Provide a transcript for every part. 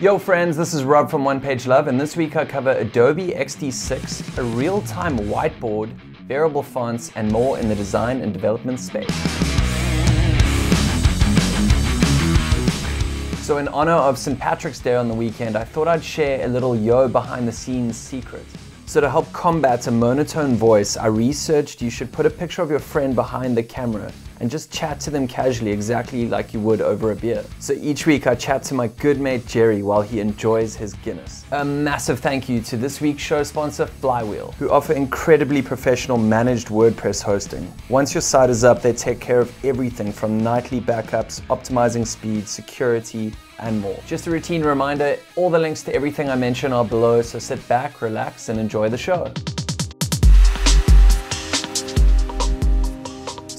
Yo friends, this is Rob from One Page Love, and this week I cover Adobe XD6, a real-time whiteboard, variable fonts, and more in the design and development space. So in honor of St. Patrick's Day on the weekend, I thought I'd share a little behind-the-scenes secret. So to help combat a monotone voice, I researched you should put a picture of your friend behind the camera and just chat to them casually, exactly like you would over a beer. So each week I chat to my good mate Jerry while he enjoys his Guinness. A massive thank you to this week's show sponsor, Flywheel, who offer incredibly professional managed WordPress hosting. Once your site is up, they take care of everything from nightly backups, optimizing speed, security, and more. Just a routine reminder, all the links to everything I mention are below, so sit back, relax, and enjoy the show.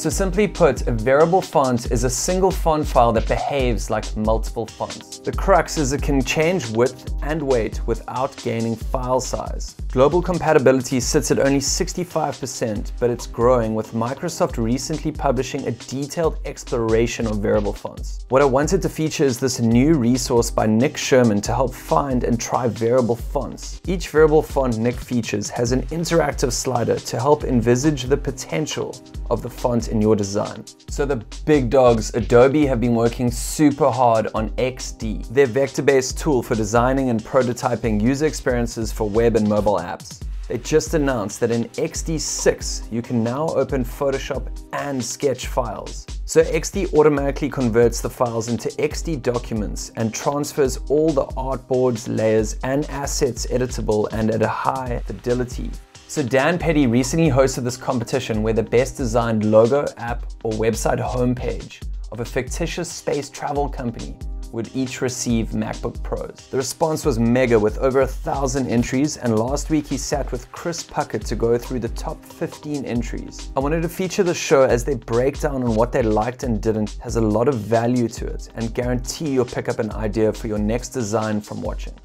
So simply put, a variable font is a single font file that behaves like multiple fonts. The crux is it can change width and weight without gaining file size. Global compatibility sits at only 65%, but it's growing, with Microsoft recently publishing a detailed exploration of variable fonts. What I wanted to feature is this new resource by Nick Sherman to help find and try variable fonts. Each variable font Nick features has an interactive slider to help envisage the potential of the font in your design. So the big dogs, Adobe, have been working super hard on XD, their vector-based tool for designing and prototyping user experiences for web and mobile apps. They just announced that in XD6, you can now open Photoshop and Sketch files. So XD automatically converts the files into XD documents and transfers all the artboards, layers, and assets editable and at a high fidelity. So Dan Petty recently hosted this competition where the best designed logo, app, or website homepage of a fictitious space travel company would each receive MacBook Pros. The response was mega, with over 1,000 entries, and last week he sat with Chris Puckett to go through the top 15 entries. I wanted to feature the show as they break down on what they liked and didn't. It has a lot of value to it, and guarantee you'll pick up an idea for your next design from watching.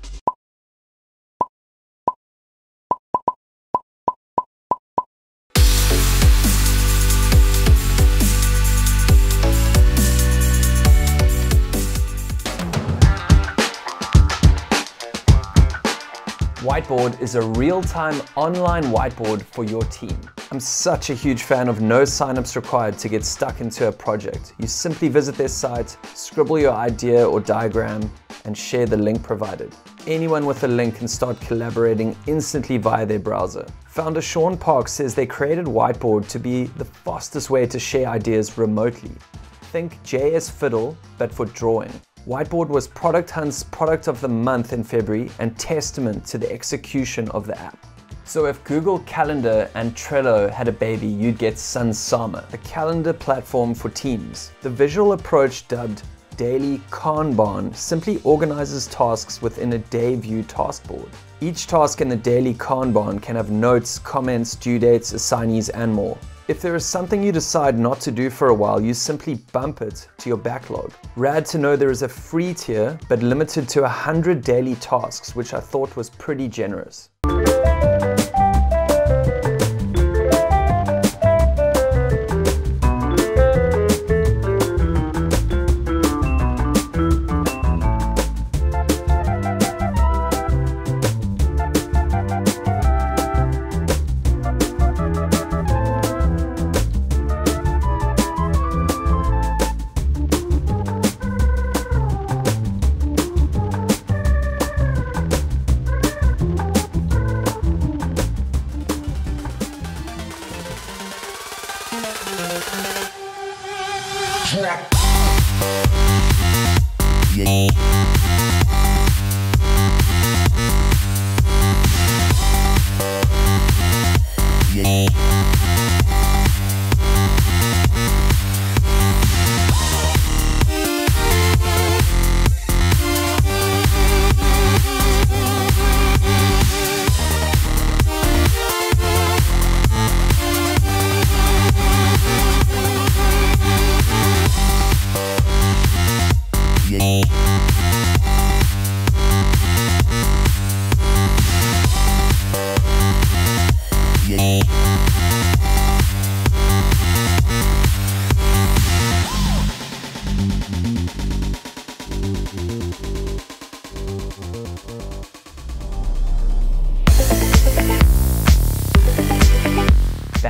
Whiteboard is a real-time online whiteboard for your team. I'm such a huge fan of no signups required to get stuck into a project. You simply visit their site, scribble your idea or diagram, and share the link provided. Anyone with a link can start collaborating instantly via their browser. Founder Sean Park says they created Whiteboard to be the fastest way to share ideas remotely. Think JS Fiddle, but for drawing. Whiteboard was Product Hunt's Product of the Month in February and testament to the execution of the app. So if Google Calendar and Trello had a baby, you'd get Sunsama, a calendar platform for teams. The visual approach, dubbed Daily Kanban, simply organizes tasks within a day view taskboard. Each task in the Daily Kanban can have notes, comments, due dates, assignees, and more. If there is something you decide not to do for a while, you simply bump it to your backlog. Rad to know there is a free tier, but limited to 100 daily tasks, which I thought was pretty generous.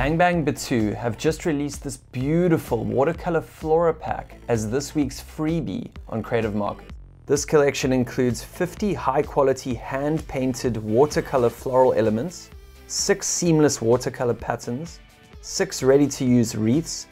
Bang Bang Bitu have just released this beautiful watercolor Flora pack as this week's freebie on Creative Market. This collection includes 50 high-quality hand-painted watercolor floral elements, 6 seamless watercolor patterns, 6 ready-to-use wreaths,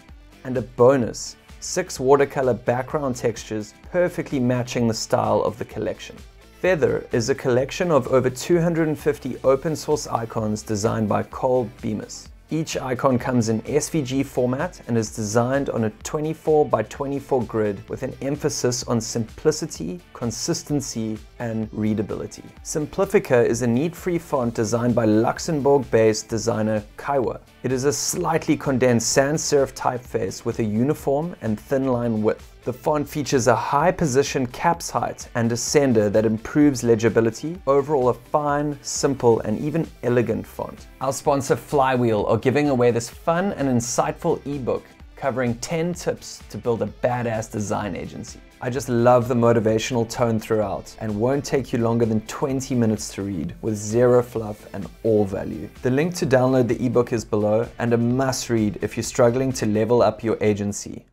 and a bonus, 6 watercolor background textures perfectly matching the style of the collection. Feather is a collection of over 250 open-source icons designed by Cole Bemis. Each icon comes in SVG format and is designed on a 24 by 24 grid with an emphasis on simplicity, consistency, and readability. Simplifica is a neat-free font designed by Luxembourg-based designer Kaiwa. It is a slightly condensed sans serif typeface with a uniform and thin line width. The font features a high-position caps height and a sender that improves legibility. Overall, a fine, simple, and even elegant font. Our sponsor Flywheel are giving away this fun and insightful ebook covering 10 tips to build a badass design agency. I just love the motivational tone throughout and won't take you longer than 20 minutes to read with zero fluff and all value. The link to download the ebook is below and a must read if you're struggling to level up your agency.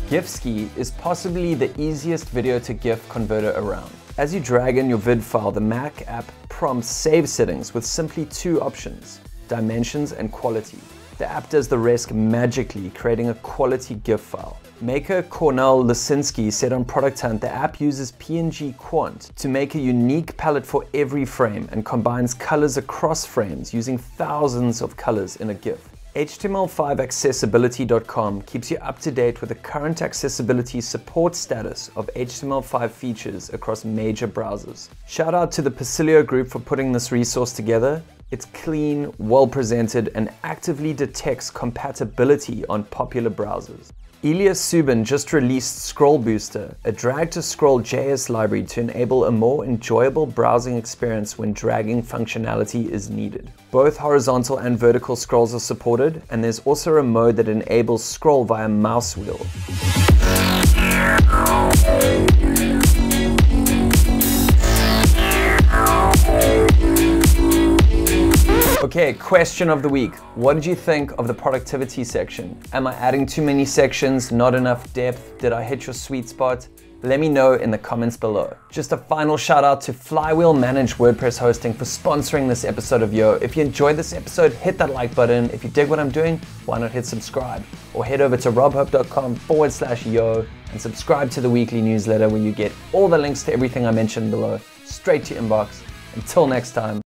GIFski is possibly the easiest video to GIF converter around. As you drag in your vid file, the Mac app prompts save settings with simply 2 options, dimensions and quality. The app does the rest magically, creating a quality GIF file. Maker Cornel Lisinski said on Product Hunt the app uses PNG Quant to make a unique palette for every frame and combines colors across frames using thousands of colors in a GIF. HTML5 Accessibility.com keeps you up to date with the current accessibility support status of HTML5 features across major browsers. Shout out to the Pacilio group for putting this resource together. It's clean, well presented, and actively detects compatibility on popular browsers. Elias Subin just released Scroll Booster, a drag-to-scroll JS library to enable a more enjoyable browsing experience when dragging functionality is needed. Both horizontal and vertical scrolls are supported, and there's also a mode that enables scroll via mouse wheel. Okay, question of the week. What did you think of the productivity section? Am I adding too many sections, not enough depth? Did I hit your sweet spot? Let me know in the comments below. Just a final shout out to Flywheel Managed WordPress Hosting for sponsoring this episode of Yo. If you enjoyed this episode, hit that like button. If you dig what I'm doing, why not hit subscribe? Or head over to robhope.com/yo and subscribe to the weekly newsletter where you get all the links to everything I mentioned below straight to your inbox. Until next time.